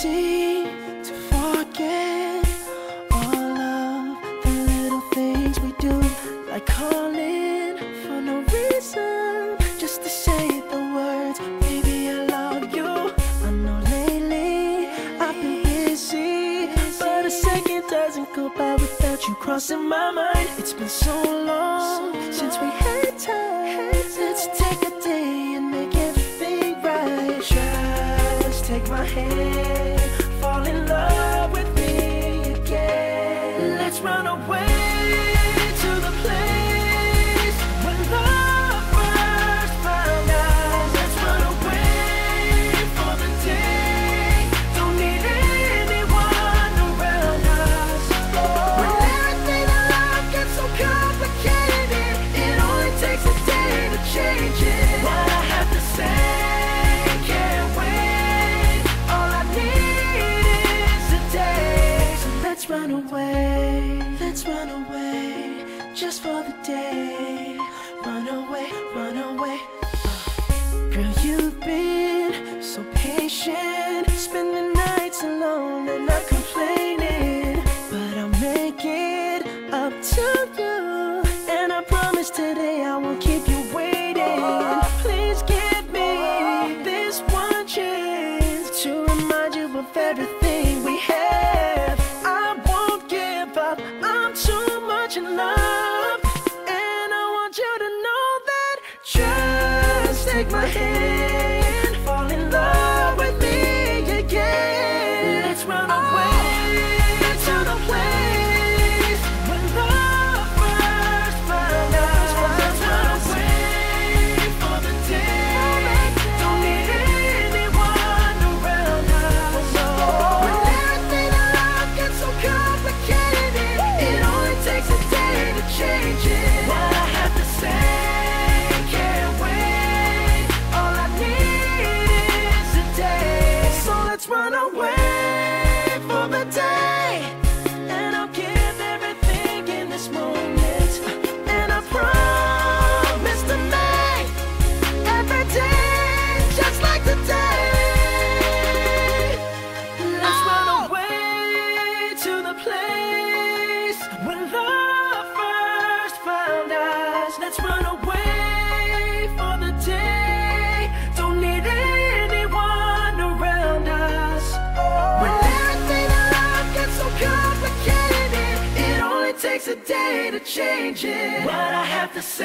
easy to forget all of the little things we do, like calling for no reason, just to say the words, baby, I love you. I know lately I've been busy, but a second doesn't go by without you crossing my mind. It's been so long since we had time. Let's take a day and make everything right. Just take my hand, fall in love with me again. Let's run away to the place where love first found us. Let's run away for the day, don't need anyone around us. When everything in life gets so complicated, it only takes a day to change it. What I have to say can't wait, all I need is a day. So let's run away, just for the day. Run away. Girl, you've been so patient, spending nights alone and not complaining. But I'll make it up to you, and I promise today I won't keep you waiting. Please give me this one chance to remind you of everything we have. I won't give up, I'm too much in love, and I want you to know that. Just take my hand, fall in love with me again. Let's run away to the place where love first found us. Let's run away for the day, don't need anyone around us. When everything in life gets so complicated, it only takes a day to change it. What I have to say can't wait, all I need is a day. So let's run away for the day, and I'll give everything in this moment, and I promise to make every day just like today. Let's run away to the place where love first found us. Let's run away for the day, don't need anyone around us. When everything in life gets so complicated, it only takes a day to change it. What I have to say